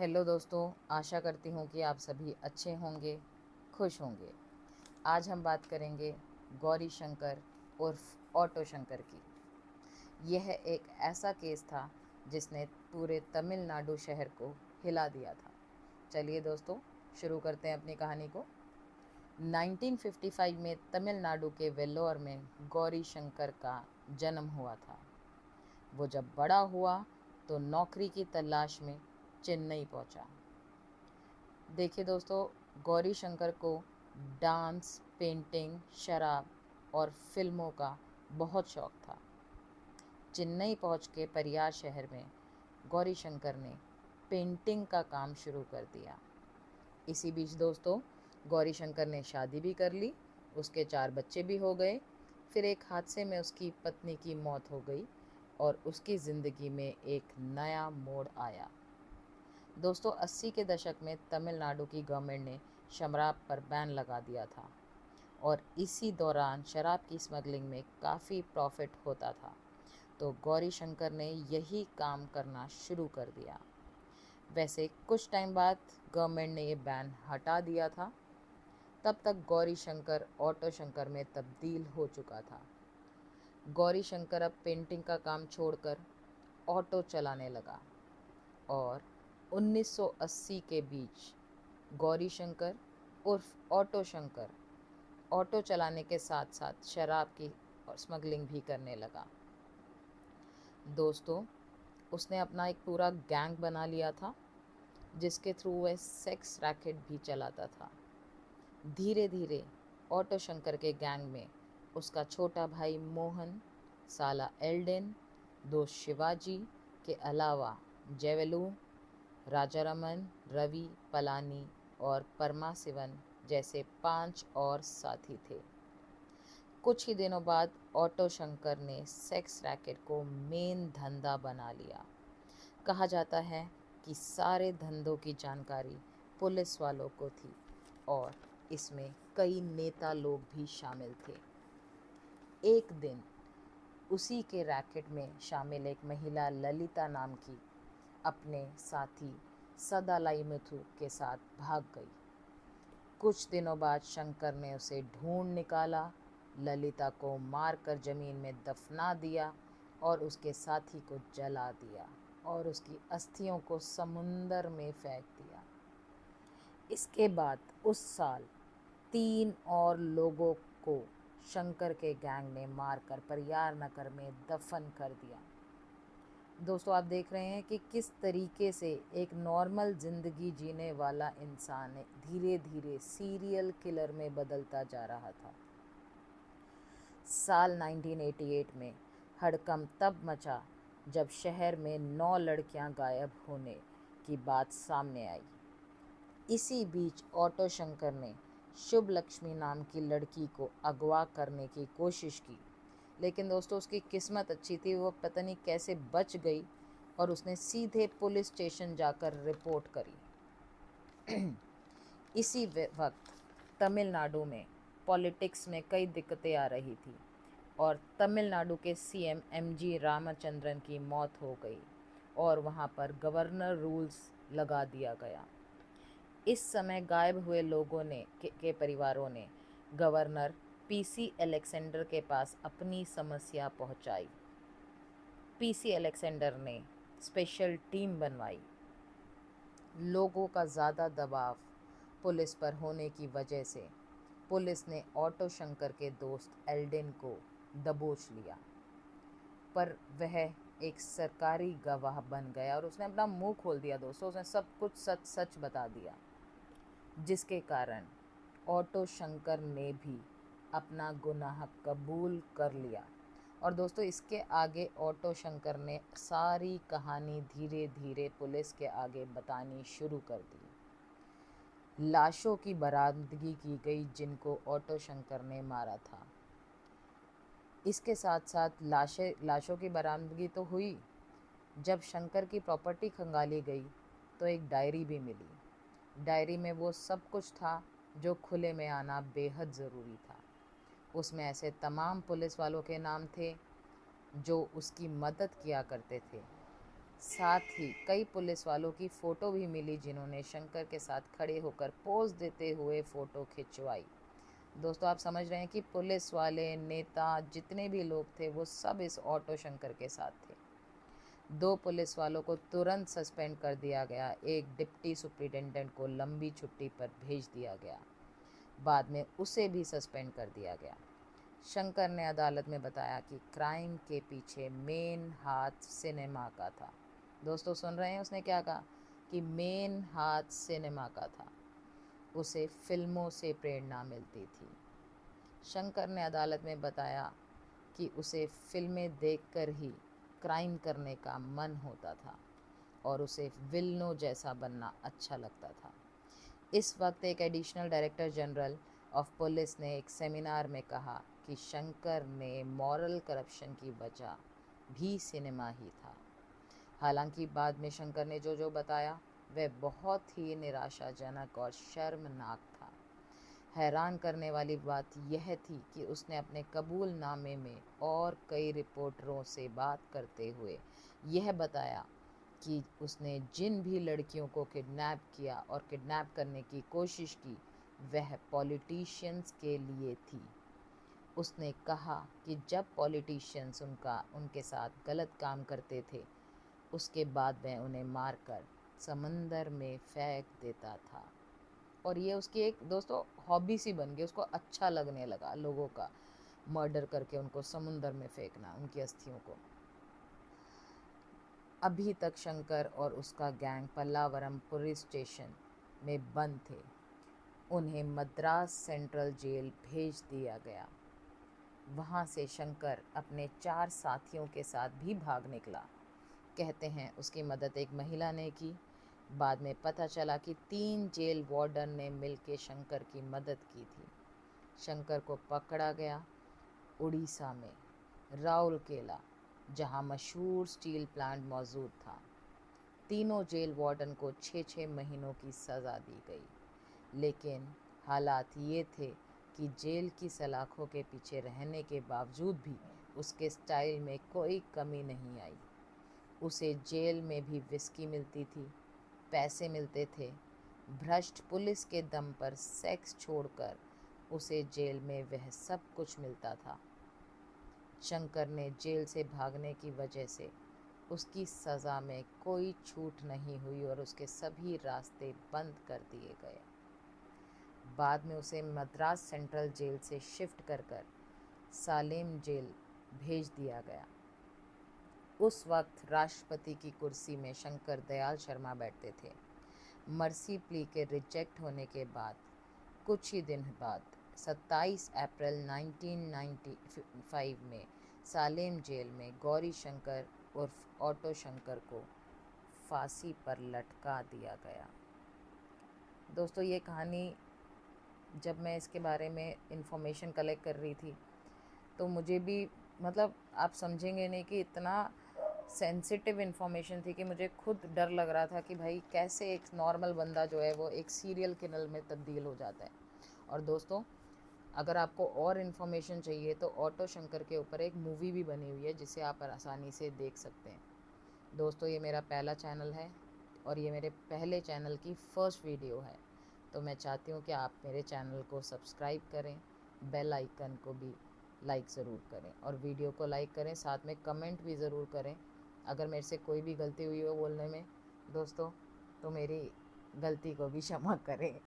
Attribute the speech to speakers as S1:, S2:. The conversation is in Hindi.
S1: हेलो दोस्तों, आशा करती हूँ कि आप सभी अच्छे होंगे, खुश होंगे। आज हम बात करेंगे गौरी शंकर उर्फ ऑटो शंकर की। यह एक ऐसा केस था जिसने पूरे तमिलनाडु शहर को हिला दिया था। चलिए दोस्तों, शुरू करते हैं अपनी कहानी को। 1955 में तमिलनाडु के वेल्लोर में गौरी शंकर का जन्म हुआ था। वो जब बड़ा हुआ तो नौकरी की तलाश में चेन्नई पहुंचा। देखिए दोस्तों, गौरी शंकर को डांस, पेंटिंग, शराब और फिल्मों का बहुत शौक था। चेन्नई पहुंच के परियार शहर में गौरी शंकर ने पेंटिंग का काम शुरू कर दिया। इसी बीच दोस्तों, गौरी शंकर ने शादी भी कर ली, उसके 4 बच्चे भी हो गए। फिर एक हादसे में उसकी पत्नी की मौत हो गई और उसकी ज़िंदगी में एक नया मोड़ आया। दोस्तों, 80 के दशक में तमिलनाडु की गवर्नमेंट ने शराब पर बैन लगा दिया था और इसी दौरान शराब की स्मगलिंग में काफ़ी प्रॉफिट होता था। तो गौरी शंकर ने यही काम करना शुरू कर दिया। वैसे कुछ टाइम बाद गवर्नमेंट ने ये बैन हटा दिया था। तब तक गौरी शंकर ऑटो शंकर में तब्दील हो चुका था। गौरी शंकर अब पेंटिंग का काम छोड़कर ऑटो चलाने लगा और 1980 के बीच गौरी शंकर उर्फ ऑटो शंकर ऑटो चलाने के साथ साथ शराब की स्मगलिंग भी करने लगा। दोस्तों, उसने अपना एक पूरा गैंग बना लिया था जिसके थ्रू वह सेक्स रैकेट भी चलाता था। धीरे धीरे ऑटो शंकर के गैंग में उसका छोटा भाई मोहन, साला एल्डेन, दोस्त शिवाजी के अलावा जेवेलू, राजारमन, रवि, पलानी और परमाशिवन जैसे 5 और साथी थे। कुछ ही दिनों बाद ऑटो शंकर ने सेक्स रैकेट को मेन धंधा बना लिया। कहा जाता है कि सारे धंधों की जानकारी पुलिस वालों को थी और इसमें कई नेता लोग भी शामिल थे। एक दिन उसी के रैकेट में शामिल एक महिला ललिता नाम की अपने साथी सदालाइमुथु के साथ भाग गई। कुछ दिनों बाद शंकर ने उसे ढूंढ निकाला, ललिता को मारकर जमीन में दफना दिया और उसके साथी को जला दिया और उसकी अस्थियों को समुंदर में फेंक दिया। इसके बाद उस साल 3 और लोगों को शंकर के गैंग ने मारकर परियार नगर में दफन कर दिया। दोस्तों, आप देख रहे हैं कि किस तरीके से एक नॉर्मल ज़िंदगी जीने वाला इंसान धीरे धीरे सीरियल किलर में बदलता जा रहा था। साल 1988 में हड़कंप तब मचा जब शहर में 9 लड़कियां गायब होने की बात सामने आई। इसी बीच ऑटो शंकर ने शुभ लक्ष्मी नाम की लड़की को अगवा करने की कोशिश की, लेकिन दोस्तों उसकी किस्मत अच्छी थी, वो पता नहीं कैसे बच गई और उसने सीधे पुलिस स्टेशन जाकर रिपोर्ट करी। इसी वक्त तमिलनाडु में पॉलिटिक्स में कई दिक्कतें आ रही थी और तमिलनाडु के सीएम एमजी रामचंद्रन की मौत हो गई और वहाँ पर गवर्नर रूल्स लगा दिया गया। इस समय गायब हुए लोगों ने के परिवारों ने गवर्नर पीसी अलेक्जेंडर के पास अपनी समस्या पहुंचाई। पीसी अलेक्जेंडर ने स्पेशल टीम बनवाई। लोगों का ज़्यादा दबाव पुलिस पर होने की वजह से पुलिस ने ऑटो शंकर के दोस्त एल्डेन को दबोच लिया, पर वह एक सरकारी गवाह बन गया और उसने अपना मुंह खोल दिया। दोस्तों, उसने सब कुछ सच सच बता दिया, जिसके कारण ऑटो शंकर ने भी अपना गुनाह कबूल कर लिया। और दोस्तों, इसके आगे ऑटो शंकर ने सारी कहानी धीरे धीरे पुलिस के आगे बतानी शुरू कर दी। लाशों की बरामदगी की गई जिनको ऑटो शंकर ने मारा था। इसके साथ साथ लाशों की बरामदगी तो हुई। जब शंकर की प्रॉपर्टी खंगाली गई तो एक डायरी भी मिली। डायरी में वो सब कुछ था जो खुले में आना बेहद ज़रूरी था। उसमें ऐसे तमाम पुलिस वालों के नाम थे जो उसकी मदद किया करते थे। साथ ही कई पुलिस वालों की फ़ोटो भी मिली जिन्होंने शंकर के साथ खड़े होकर पोज देते हुए फ़ोटो खिंचवाई। दोस्तों आप समझ रहे हैं कि पुलिस वाले, नेता, जितने भी लोग थे वो सब इस ऑटो शंकर के साथ थे। 2 पुलिस वालों को तुरंत सस्पेंड कर दिया गया। एक डिप्टी सुपरिटेंडेंट को लंबी छुट्टी पर भेज दिया गया। बाद में उसे भी सस्पेंड कर दिया गया। शंकर ने अदालत में बताया कि क्राइम के पीछे मेन हाथ सिनेमा का था। दोस्तों सुन रहे हैं उसने क्या कहा कि मेन हाथ सिनेमा का था, उसे फिल्मों से प्रेरणा मिलती थी। शंकर ने अदालत में बताया कि उसे फिल्में देखकर ही क्राइम करने का मन होता था और उसे विलनों जैसा बनना अच्छा लगता था। इस वक्त एक additional director general of police ने एक सेमिनार में कहा कि शंकर ने मॉरल करप्शन की वजह भी सिनेमा ही था। हालांकि बाद में शंकर ने जो बताया वह बहुत ही निराशाजनक और शर्मनाक था। हैरान करने वाली बात यह थी कि उसने अपने कबूलनामे में और कई रिपोर्टरों से बात करते हुए यह बताया कि उसने जिन भी लड़कियों को किडनैप किया और किडनैप करने की कोशिश की वह पॉलिटिशियंस के लिए थी। उसने कहा कि जब पॉलिटिशियंस उनके साथ गलत काम करते थे उसके बाद वह उन्हें मारकर समंदर में फेंक देता था। और ये उसकी एक दोस्तों हॉबी सी बन गई, उसको अच्छा लगने लगा लोगों का मर्डर करके उनको समुंदर में फेंकना, उनकी अस्थियों को। अभी तक शंकर और उसका गैंग पल्लावरम पुलिस स्टेशन में बंद थे। उन्हें मद्रास सेंट्रल जेल भेज दिया गया। वहाँ से शंकर अपने 4 साथियों के साथ भी भाग निकला। कहते हैं उसकी मदद एक महिला ने की। बाद में पता चला कि 3 जेल वार्डन ने मिलकर शंकर की मदद की थी। शंकर को पकड़ा गया उड़ीसा में राउरकेला, जहां मशहूर स्टील प्लांट मौजूद था। तीनों जेल वार्डन को 6-6 महीनों की सज़ा दी गई। लेकिन हालात ये थे कि जेल की सलाखों के पीछे रहने के बावजूद भी उसके स्टाइल में कोई कमी नहीं आई। उसे जेल में भी विस्की मिलती थी, पैसे मिलते थे। भ्रष्ट पुलिस के दम पर सेक्स छोड़कर उसे जेल में वह सब कुछ मिलता था। शंकर ने जेल से भागने की वजह से उसकी सज़ा में कोई छूट नहीं हुई और उसके सभी रास्ते बंद कर दिए गए। बाद में उसे मद्रास सेंट्रल जेल से शिफ्ट कर सालेम जेल भेज दिया गया। उस वक्त राष्ट्रपति की कुर्सी में शंकर दयाल शर्मा बैठते थे। मर्सी प्ली के रिजेक्ट होने के बाद कुछ ही दिन बाद 27 अप्रैल 1995 में सालेम जेल में गौरी शंकर उर्फ ऑटो शंकर को फांसी पर लटका दिया गया। दोस्तों ये कहानी जब मैं इसके बारे में इंफॉर्मेशन कलेक्ट कर रही थी तो मुझे भी मतलब आप समझेंगे नहीं कि इतना सेंसिटिव इन्फॉर्मेशन थी कि मुझे खुद डर लग रहा था कि भाई कैसे एक नॉर्मल बंदा जो है वो एक सीरियल किलर में तब्दील हो जाता है। और दोस्तों अगर आपको और इन्फॉर्मेशन चाहिए तो ऑटो शंकर के ऊपर एक मूवी भी बनी हुई है जिसे आप आसानी से देख सकते हैं। दोस्तों ये मेरा पहला चैनल है और ये मेरे पहले चैनल की फर्स्ट वीडियो है, तो मैं चाहती हूँ कि आप मेरे चैनल को सब्सक्राइब करें, बेल आइकन को भी लाइक ज़रूर करें और वीडियो को लाइक करें, साथ में कमेंट भी ज़रूर करें। अगर मेरे से कोई भी गलती हुई हो बोलने में दोस्तों तो मेरी गलती को भी क्षमा करें।